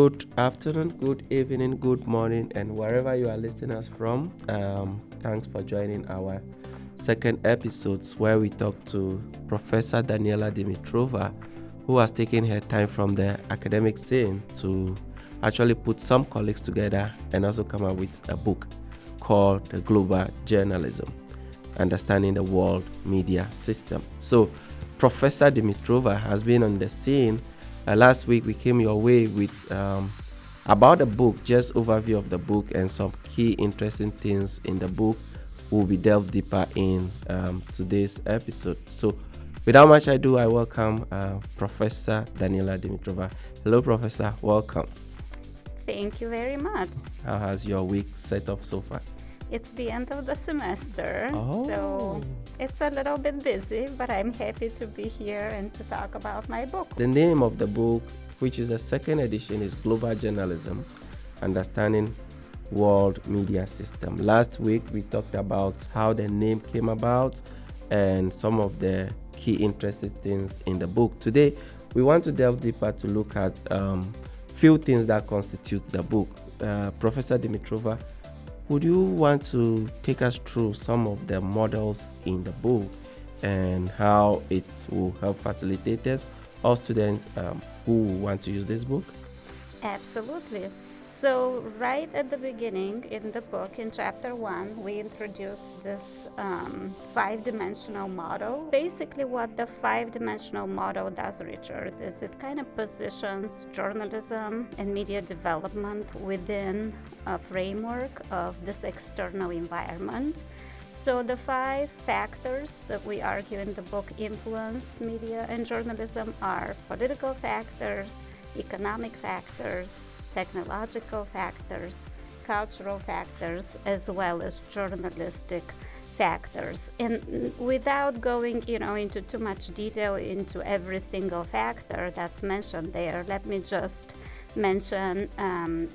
Good afternoon, good evening, good morning, and wherever you are listening us from, thanks for joining our second episodes where we talk to Professor Daniela Dimitrova, who has taken her time from the academic scene to actually put some colleagues together and also come up with a book called The Global Journalism, Understanding the World Media System. So, Professor Dimitrova has been on the scene. Last week we came your way with about the book, just overview of the book and some key interesting things in the book. We'll be delved deeper in today's episode. So without much ado, I welcome Professor Daniela Dimitrova. Hello, Professor. Welcome. Thank you very much. How has your week set up so far? It's the end of the semester, Oh. so it's a little bit busy, but I'm happy to be here and to talk about my book. The name of the book, which is the second edition, is Global Journalism, Understanding World Media System. Last week, we talked about how the name came about and some of the key interesting things in the book. Today, we want to delve deeper to look at few things that constitute the book. Professor Dimitrova, would you want to take us through some of the models in the book and how it will help facilitators or students who want to use this book? Absolutely. So right at the beginning in the book, in chapter 1, we introduced this five-dimensional model. Basically what the five-dimensional model does, Richard, is it kind of positions journalism and media development within a framework of this external environment. So the 5 factors that we argue in the book influence media and journalism are political factors, economic factors, technological factors, cultural factors, as well as journalistic factors. And without going, into too much detail into every single factor that's mentioned there, let me just mention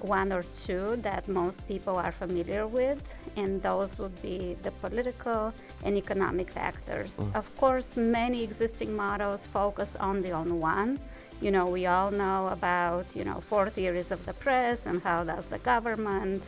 one or two that most people are familiar with, and those would be the political and economic factors. Of course, many existing models focus only on one. We all know about, 4 theories of the press and how does the government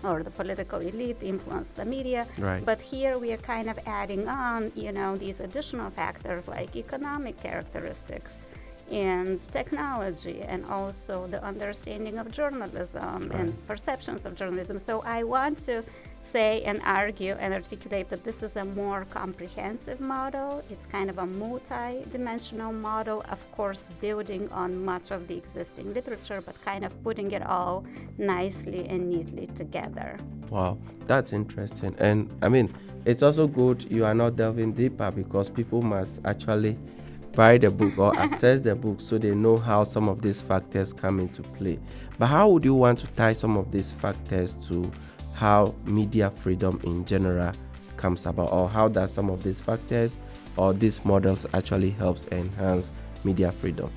or the political elite influence the media. Right. But here we are kind of adding on, these additional factors like economic characteristics and technology, and also the understanding of journalism and perceptions of journalism. So I want to say and argue and articulate that this is a more comprehensive model. It's kind of a multi-dimensional model, of course, building on much of the existing literature, but kind of putting it all nicely and neatly together. Wow, that's interesting. And I mean, it's also good you are not delving deeper because people must actually buy the book or access the book so they know how some of these factors come into play. But how would you want to tie some of these factors to how media freedom in general comes about, or how does some of these factors or these models actually helps enhance media freedom?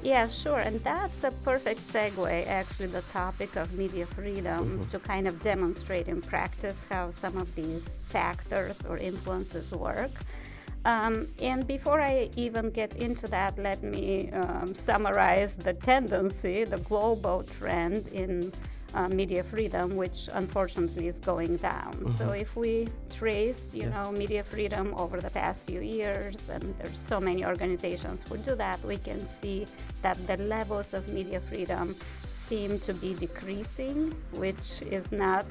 Yeah, sure. And that's a perfect segue, actually, the topic of media freedom, to kind of demonstrate in practice how some of these factors or influences work. And before I even get into that, let me summarize the tendency, the global trend in media freedom, which unfortunately is going down. So if we trace, media freedom over the past few years, and there's so many organizations who do that, we can see that the levels of media freedom seem to be decreasing, which is not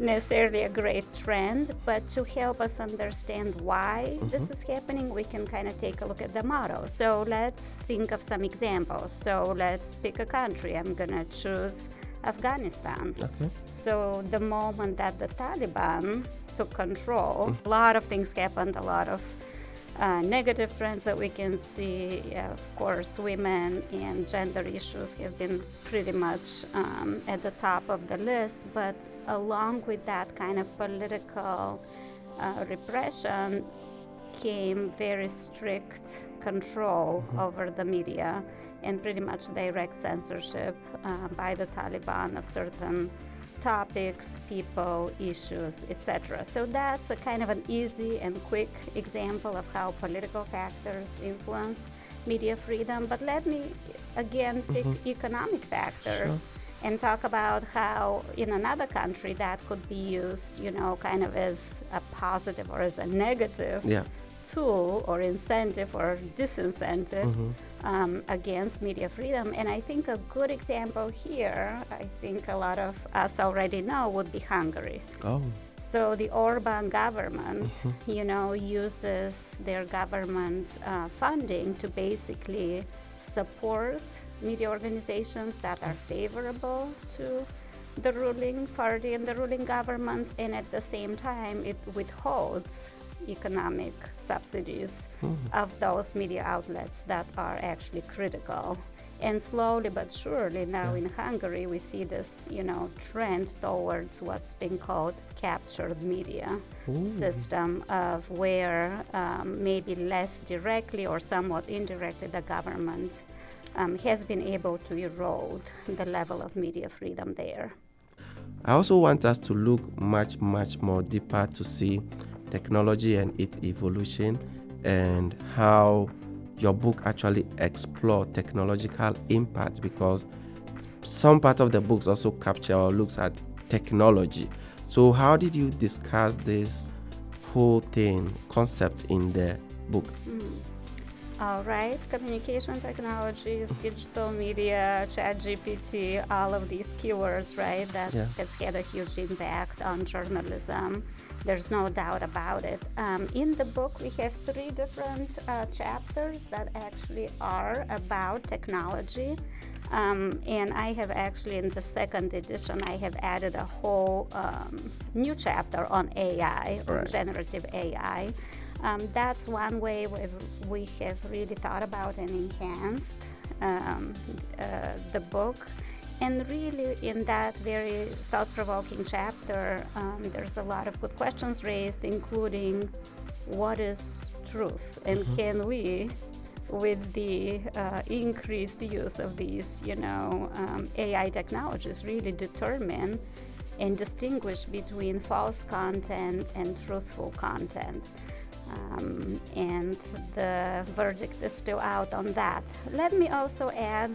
necessarily a great trend, but to help us understand why this is happening, we can kind of take a look at the model. So let's think of some examples. So let's pick a country. I'm going to choose Afghanistan. Okay. So the moment that the Taliban took control, a lot of things happened, a lot of negative trends that we can see. Of course, women and gender issues have been pretty much at the top of the list, but along with that kind of political repression came very strict control over the media and pretty much direct censorship by the Taliban of certain topics, people, issues, etc. So that's a kind of an easy and quick example of how political factors influence media freedom. But let me again pick economic factors and talk about how in another country that could be used, kind of as a positive or as a negative tool or incentive or disincentive against media freedom. And I think a good example here, I think a lot of us already know, would be Hungary. Oh. So the Orban government, uses their government funding to basically support media organizations that are favorable to the ruling party and the ruling government, and at the same time it withholds economic subsidies of those media outlets that are actually critical. And slowly but surely now in Hungary we see this, trend towards what's being called captured media system, of where maybe less directly or somewhat indirectly the government has been able to erode the level of media freedom there. I also want us to look much, much more deeper to see technology and its evolution, and how your book actually explore technological impact, because some part of the books also capture or looks at technology. So how did you discuss this whole concept in the book? All right, communication technologies, digital media, ChatGPT, all of these keywords, right, that has had a huge impact on journalism. There's no doubt about it. In the book, we have 3 different chapters that actually are about technology. And I have actually, in the second edition, I have added a whole new chapter on AI, or generative AI. That's one way we have really thought about and enhanced the book. And really, in that very thought-provoking chapter, there's a lot of good questions raised, including what is truth, and can we, with the increased use of these, AI technologies, really determine and distinguish between false content and truthful content. And the verdict is still out on that. Let me also add,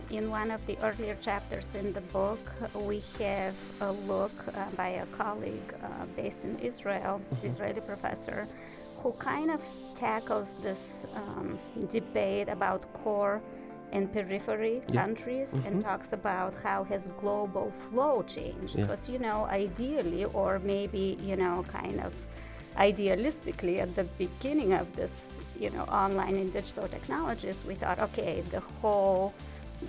in one of the earlier chapters in the book, we have a look by a colleague based in Israel, Israeli professor, who kind of tackles this debate about core and periphery countries, and talks about how has global flow changed. Because, ideally, or maybe, kind of idealistically, at the beginning of this, online and digital technologies, we thought, okay, the whole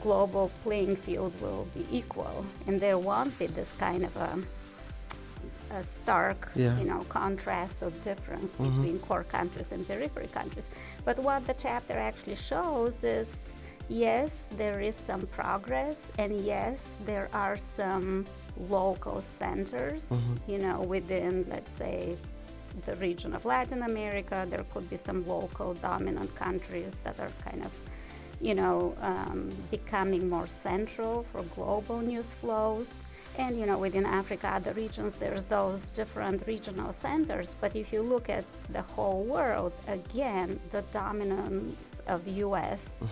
global playing field will be equal, and there won't be this kind of a stark, contrast or difference between core countries and periphery countries. But what the chapter actually shows is, yes, there is some progress, and yes, there are some local centers, within, let's say, the region of Latin America. There could be some local dominant countries that are kind of, becoming more central for global news flows. And, within Africa, other regions, there's those different regional centers. But if you look at the whole world, again, the dominance of US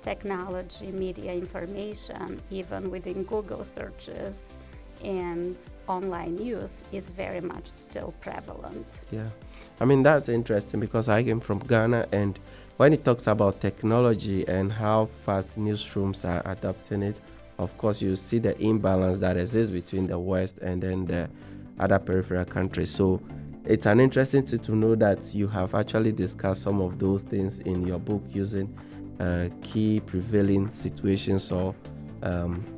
technology, media information, even within Google searches and online use, is very much still prevalent. Yeah, I mean, that's interesting, because I came from Ghana, and when it talks about technology and how fast newsrooms are adopting it, of course you see the imbalance that exists between the West and then the other peripheral countries. So it's an interesting thing to know that you have actually discussed some of those things in your book, using key prevailing situations or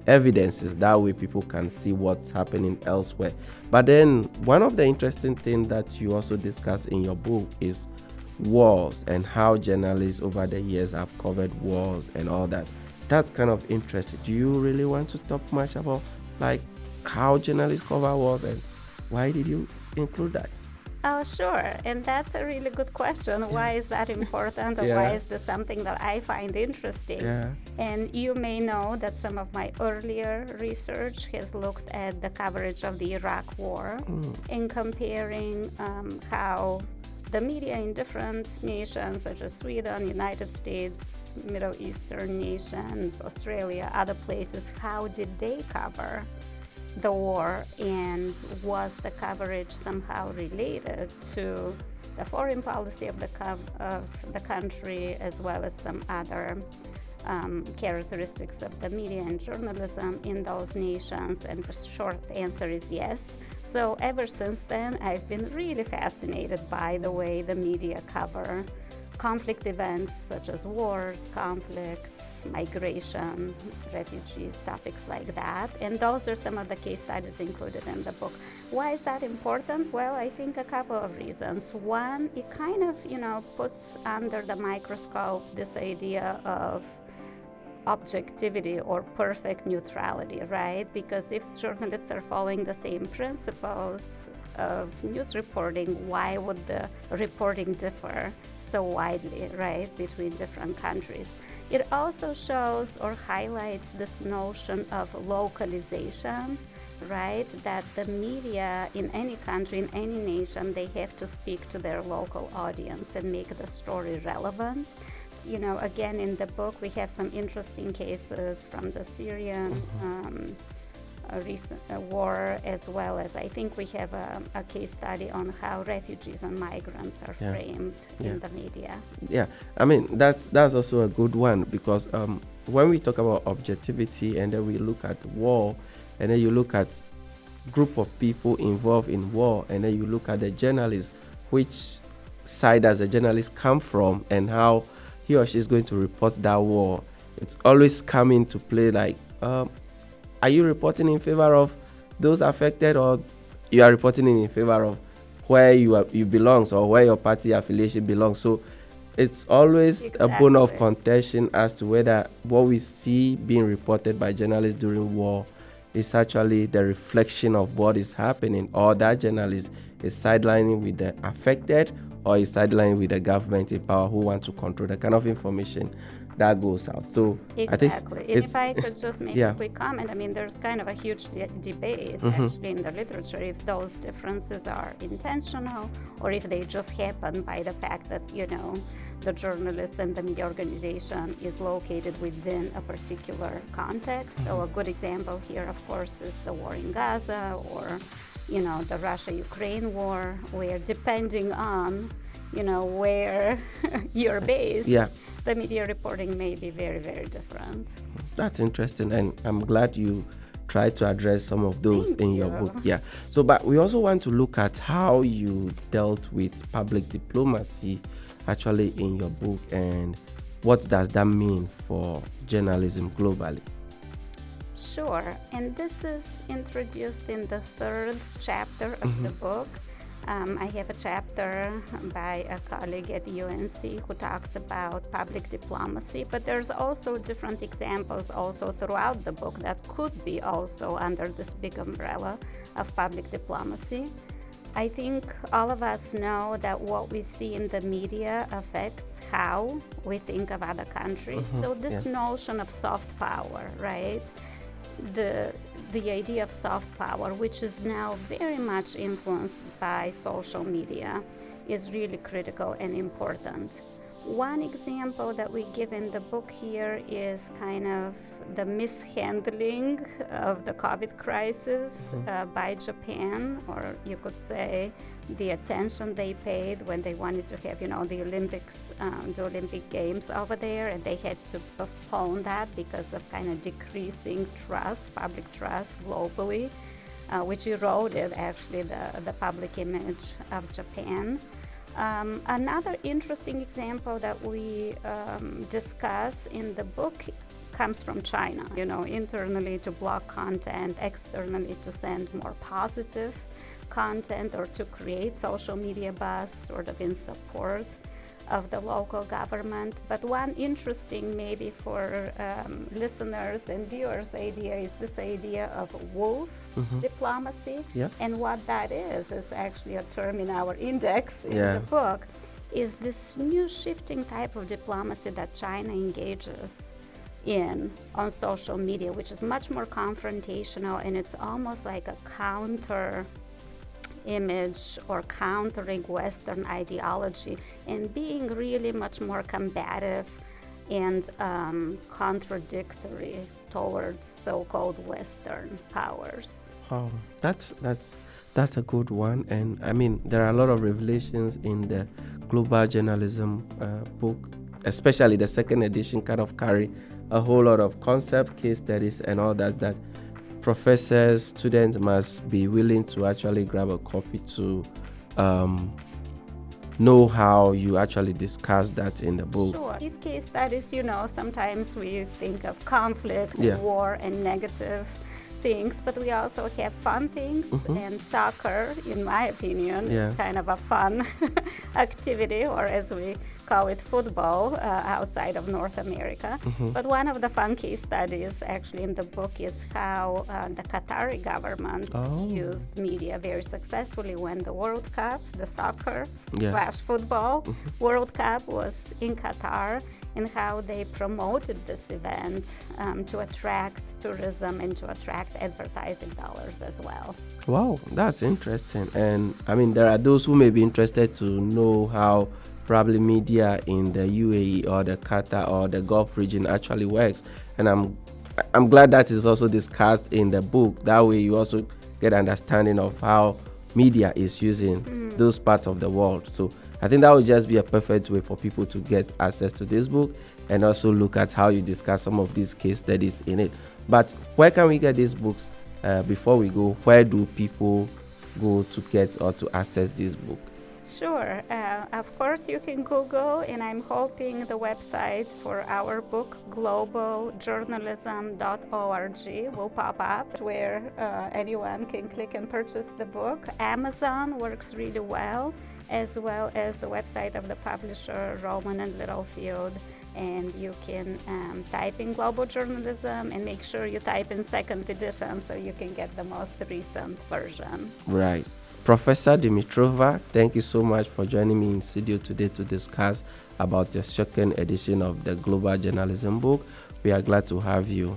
evidences. That way people can see what's happening elsewhere. But then one of the interesting things that you also discuss in your book is wars, and how journalists over the years have covered wars and all that. That's kind of interesting. Do you really want to talk much about like how journalists cover wars, and why did you include that? Oh, sure. And that's a really good question. Why is that important? Or why is this something that I find interesting? And you may know that some of my earlier research has looked at the coverage of the Iraq War, in comparing how the media in different nations such as Sweden, United States, Middle Eastern nations, Australia, other places, how did they cover the war, and was the coverage somehow related to the foreign policy of the country, as well as some other characteristics of the media and journalism in those nations? And the short answer is yes. So ever since then, I've been really fascinated by the way the media cover conflict events such as wars, conflicts, migration, refugees, topics like that. And those are some of the case studies included in the book. Why is that important? Well, I think a couple of reasons. One, it kind of, puts under the microscope this idea of objectivity or perfect neutrality, right? Because if journalists are following the same principles of news reporting, why would the reporting differ so widely, right, between different countries? It also shows or highlights this notion of localization, right? That the media in any country, in any nation, they have to speak to their local audience and make the story relevant. Again, in the book, we have some interesting cases from the Syrian recent war, as well as I think we have a case study on how refugees and migrants are framed in the media. Yeah, I mean, that's also a good one, because when we talk about objectivity and then we look at war, and then you look at group of people involved in war, and then you look at the journalist, which side does the journalist come from, and how he or she is going to report that war. It's always come into play like, are you reporting in favor of those affected, or you are reporting in favor of where you belong, or where your party affiliation belongs? So it's always a bone of contention as to whether what we see being reported by journalists during war is actually the reflection of what is happening, or that journalist is sidelining with the affected, or is sidelining with the government in power who want to control the kind of information that goes out. So exactly. I think, and if I could just make a quick comment, I mean, there's kind of a huge debate actually in the literature if those differences are intentional or if they just happen by the fact that the journalist and the media organization is located within a particular context. So a good example here, of course, is the war in Gaza, or the Russia-Ukraine war, where depending on where you're based, the media reporting may be very, very different. That's interesting, and I'm glad you tried to address some of those in your book. Yeah. So, but we also want to look at how you dealt with public diplomacy actually in your book, and what does that mean for journalism globally? Sure, and this is introduced in the third chapter of the book. I have a chapter by a colleague at UNC who talks about public diplomacy, but there's also different examples also throughout the book that could be also under this big umbrella of public diplomacy. I think all of us know that what we see in the media affects how we think of other countries. So this notion of soft power, right? The idea of soft power, which is now very much influenced by social media, is really critical and important. One example that we give in the book here is kind of the mishandling of the COVID crisis by Japan, or you could say the attention they paid when they wanted to have, the Olympics, the Olympic Games over there, and they had to postpone that because of kind of decreasing trust, public trust globally, which eroded actually the public image of Japan. Another interesting example that we discuss in the book comes from China. Internally to block content, externally to send more positive content or to create social media buzz sort of in support of the local government. But one interesting maybe for listeners and viewers idea is this idea of wolf diplomacy. And what that is actually a term in our index in the book, is this new shifting type of diplomacy that China engages in on social media, which is much more confrontational, and it's almost like a counter image or countering Western ideology and being really much more combative and contradictory towards so-called Western powers. Oh, that's a good one. And I mean, there are a lot of revelations in the global journalism book, especially the second edition kind of carry a whole lot of concepts, case studies, and all that professors, students must be willing to actually grab a copy to know how you actually discuss that in the book. Sure. These case studies, sometimes we think of conflict, Yeah. war, and negative things, but we also have fun things. And soccer, in my opinion, Yeah. is kind of a fun activity, or as we call it, football, outside of North America. But one of the fun case studies actually in the book is how the Qatari government used media very successfully when the World Cup, the soccer Yeah. / football World Cup was in Qatar, and how they promoted this event to attract tourism and to attract advertising dollars as well. Wow, that's interesting. And I mean, there are those who may be interested to know how probably media in the UAE or the Qatar or the Gulf region actually works. And I'm glad that is also discussed in the book. That way you also get understanding of how media is using those parts of the world. So I think that would just be a perfect way for people to get access to this book and also look at how you discuss some of these case studies in it. But where can we get these books? Before we go, where do people go to get or to access this book? Sure. Of course, you can Google, and I'm hoping the website for our book, globaljournalism.org, will pop up, where anyone can click and purchase the book. Amazon works really well as the website of the publisher, Rowman and Littlefield. And you can type in global journalism and make sure you type in second edition so you can get the most recent version. Right. Professor Dimitrova, thank you so much for joining me in studio today to discuss about the second edition of the Global Journalism book. We are glad to have you.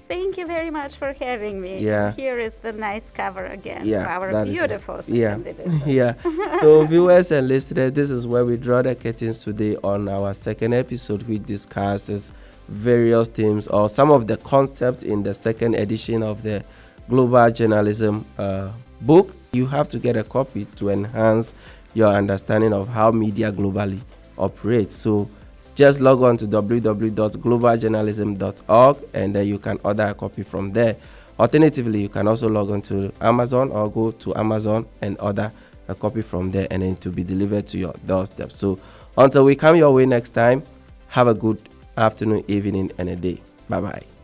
Thank you very much for having me. Yeah. Here is the nice cover again Yeah, for our that is beautiful second edition. Yeah. So viewers and listeners, this is where we draw the curtains today on our second episode, which discusses various themes or some of the concepts in the second edition of the Global Journalism book. You have to get a copy to enhance your understanding of how media globally operates. So just log on to www.globaljournalism.org and then you can order a copy from there. Alternatively, you can also log on to Amazon or go to Amazon and order a copy from there, and then to be delivered to your doorstep. So until we come your way next time, have a good afternoon, evening, and a day. Bye-bye.